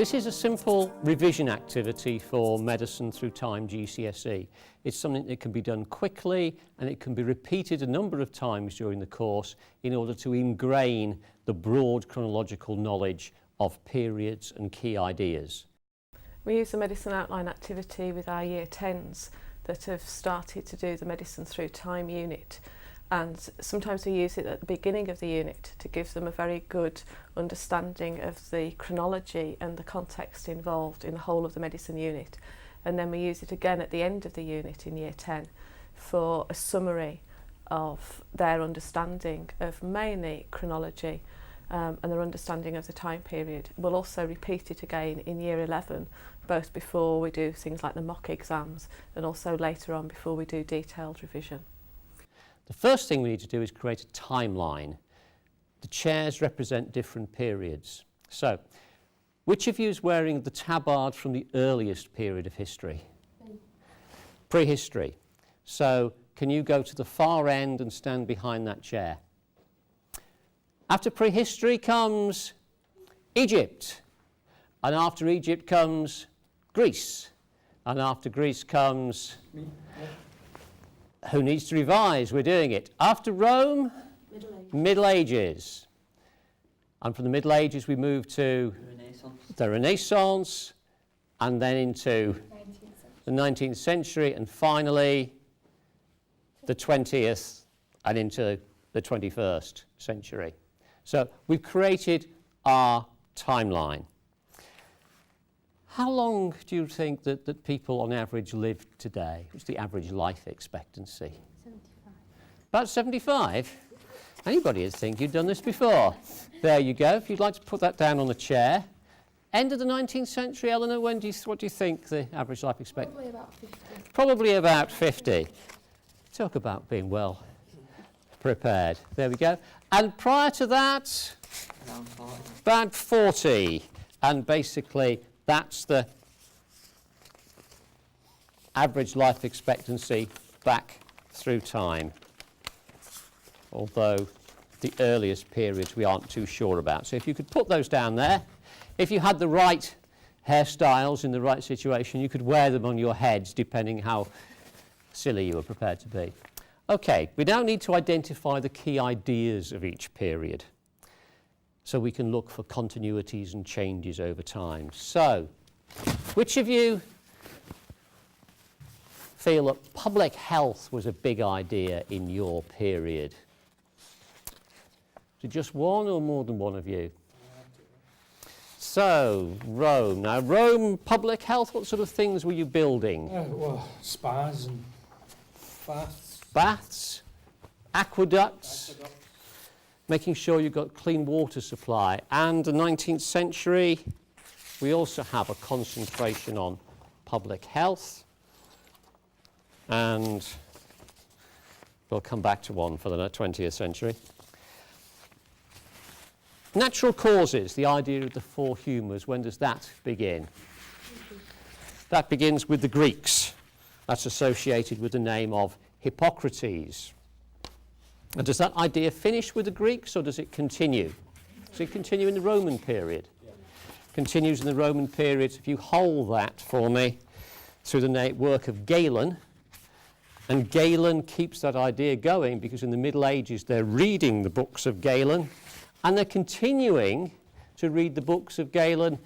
This is a simple revision activity for Medicine Through Time GCSE. It's something that can be done quickly and it can be repeated a number of times during the course in order to ingrain the broad chronological knowledge of periods and key ideas. We use the Medicine Outline activity with our Year 10s that have started to do the Medicine Through Time unit, and sometimes we use it at the beginning of the unit to give them a very good understanding of the chronology and the context involved in the whole of the medicine unit, and then we use it again at the end of the unit in Year 10 for a summary of their understanding of mainly chronology and their understanding of the time period. We'll also repeat it again in Year 11, both before we do things like the mock exams and also later on before we do detailed revision. The first thing we need to do is create a timeline. The chairs represent different periods. So, which of you is wearing the tabard from the earliest period of history? Prehistory. So, can you go to the far end and stand behind that chair? After prehistory comes Egypt, and after Egypt comes Greece, and after Greece comes... Who needs to revise? We're doing it. After Rome, Middle Ages. And from the Middle Ages we move to the Renaissance, and then into the 19th century, and finally the 20th and into the 21st century. So we've created our timeline. How long do you think that people on average live today? What's the average life expectancy? 75. About 75? Anybody would think you'd done this before. There you go. If you'd like to put that down on the chair. End of the 19th century, Eleanor, what do you think the average life expectancy? Probably about 50. Probably about 50. Talk about being well prepared. There we go. And prior to that, Around 40. about 40. And basically, that's the average life expectancy back through time. Although the earliest periods we aren't too sure about. So if you could put those down there, if you had the right hairstyles in the right situation, you could wear them on your heads depending how silly you were prepared to be. Okay, we now need to identify the key ideas of each period so we can look for continuities and changes over time. So, which of you feel that public health was a big idea in your period? Is it just one or more than one of you? So, Rome. Now, Rome, public health, what sort of things were you building? Well, spas and baths. Baths, aqueducts, making sure you've got clean water supply. And the 19th century, we also have a concentration on public health. And we'll come back to one for the 20th century. Natural causes, the idea of the four humours, when does that begin? That begins with the Greeks. That's associated with the name of Hippocrates. And does that idea finish with the Greeks or does it continue? Does it continue in the Roman period? Yeah. Continues in the Roman period. If you hold that for me through the work of Galen, and Galen keeps that idea going because in the Middle Ages they're reading the books of Galen and they're continuing to read the books of Galen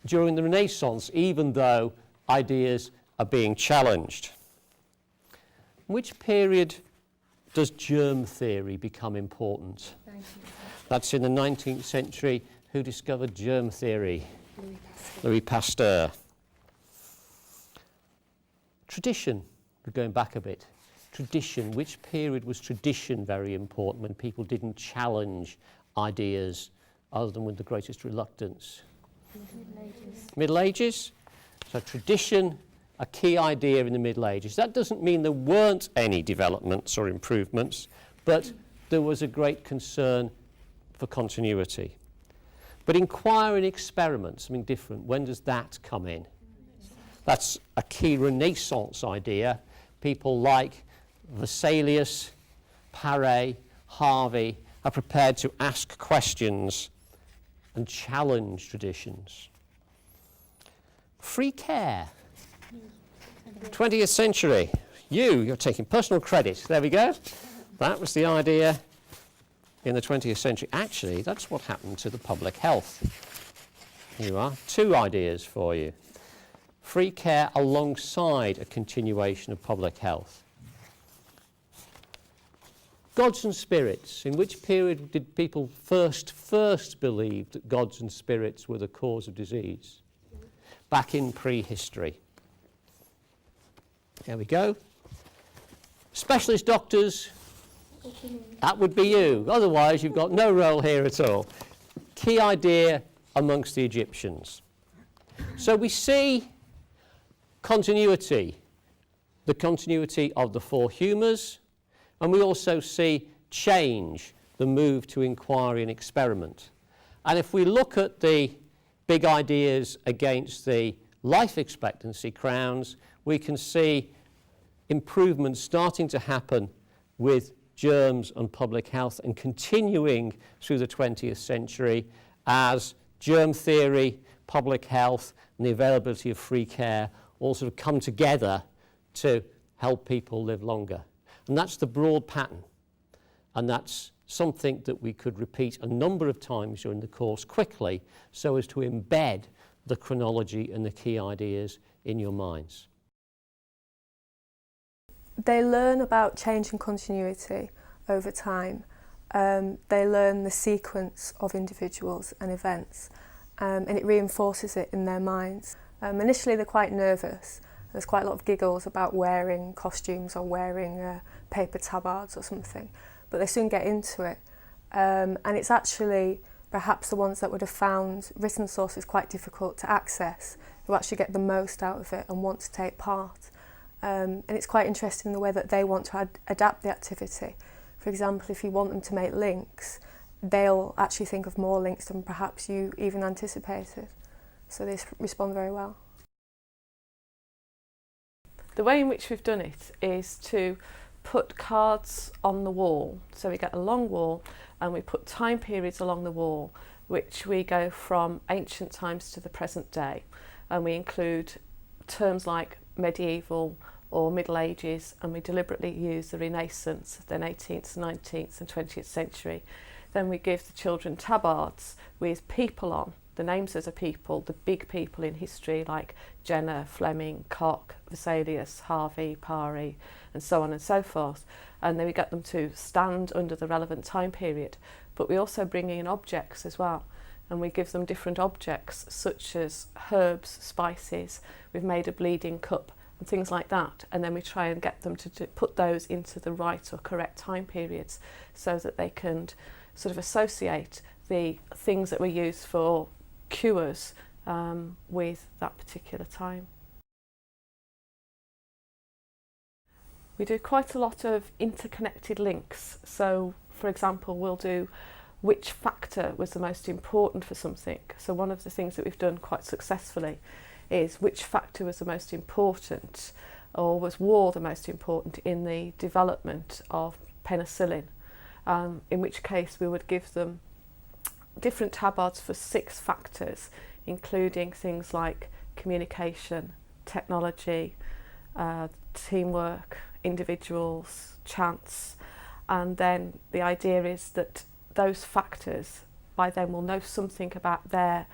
during the Renaissance, even though ideas are being challenged. Which period does germ theory become important? 19th. That's in the 19th century. Who discovered germ theory? Louis Pasteur. Louis Pasteur. Tradition, we're going back a bit. Tradition, which period was tradition very important when people didn't challenge ideas other than with the greatest reluctance? Middle Ages. Middle Ages? So tradition, a key idea in the Middle Ages. That doesn't mean there weren't any developments or improvements, but there was a great concern for continuity. But inquiring experiments, something different, when does that come in? That's a key Renaissance idea. People like Vesalius, Paré, Harvey are prepared to ask questions and challenge traditions. Free care. 20th century. You're taking personal credit. There we go. That was the idea in the 20th century. Actually, that's what happened to the public health. Here you are. 2 ideas for you. Free care alongside a continuation of public health. Gods and spirits. In which period did people first believe that gods and spirits were the cause of disease? Back in prehistory. There we go. Specialist doctors. That would be you. Otherwise, you've got no role here at all. Key idea amongst the Egyptians. So we see continuity, the continuity of the 4 humours, and we also see change, the move to inquiry and experiment. And if we look at the big ideas against the life expectancy crowns, we can see improvements starting to happen with germs and public health and continuing through the 20th century as germ theory, public health and the availability of free care all sort of come together to help people live longer. And that's the broad pattern. And that's something that we could repeat a number of times during the course quickly so as to embed the chronology and the key ideas in your minds. They learn about change and continuity over time. They learn the sequence of individuals and events, and it reinforces it in their minds. Initially they're quite nervous. There's quite a lot of giggles about wearing costumes or wearing paper tabards or something, but they soon get into it. And it's actually perhaps the ones that would have found written sources quite difficult to access who actually get the most out of it and want to take part. And it's quite interesting the way that they want to adapt the activity. For example, if you want them to make links, they'll actually think of more links than perhaps you even anticipated. So they respond very well. The way in which we've done it is to put cards on the wall. So we get a long wall and we put time periods along the wall, which we go from ancient times to the present day. And we include terms like medieval or Middle Ages, and we deliberately use the Renaissance, then 18th, 19th and 20th century. Then we give the children tabards with people on, the names of the people, the big people in history like Jenner, Fleming, Koch, Vesalius, Harvey, Parry, and so on and so forth. And then we get them to stand under the relevant time period. But we also bring in objects as well. And we give them different objects such as herbs, spices. We've made a bleeding cup and things like that. And then we try and get them to put those into the right or correct time periods so that they can sort of associate the things that were used for cures with that particular time. We do quite a lot of interconnected links. So, for example, we'll do which factor was the most important for something. So one of the things that we've done quite successfully is which factor was the most important, or was war the most important in the development of penicillin, in which case we would give them different tabards for 6 factors, including things like communication, technology, teamwork, individuals, chance, and then the idea is that those factors by then will know something about their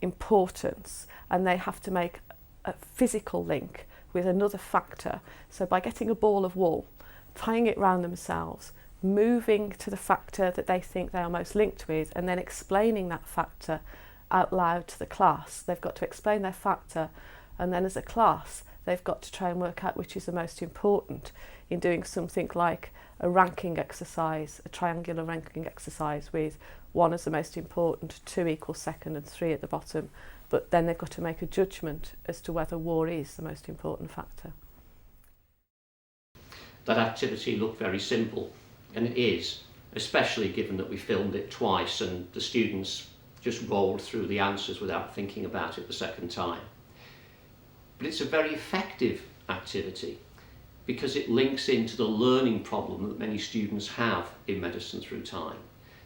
importance, and they have to make a physical link with another factor. So by getting a ball of wool, tying it round themselves, moving to the factor that they think they are most linked with, and then explaining that factor out loud to the class. They've got to explain their factor, and then as a class they've got to try and work out which is the most important in doing something like a ranking exercise, a triangular ranking exercise with 1 as the most important, 2 equals second and 3 at the bottom. But then they've got to make a judgment as to whether war is the most important factor. That activity looked very simple, and it is, especially given that we filmed it twice and the students just rolled through the answers without thinking about it the second time. But it's a very effective activity because it links into the learning problem that many students have in Medicine Through Time.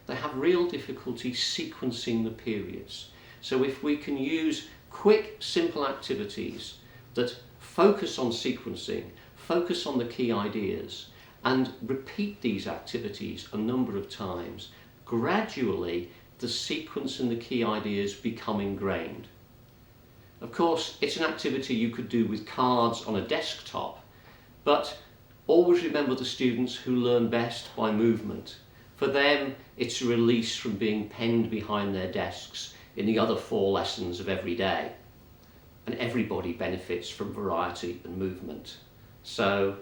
They have real difficulty sequencing the periods. So if we can use quick, simple activities that focus on sequencing, focus on the key ideas, and repeat these activities a number of times, gradually the sequence and the key ideas become ingrained. Of course, it's an activity you could do with cards on a desktop, but always remember the students who learn best by movement. For them, it's a release from being penned behind their desks in the other 4 lessons of every day. And everybody benefits from variety and movement. So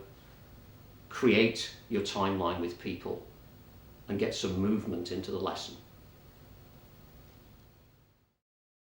create your timeline with people and get some movement into the lesson.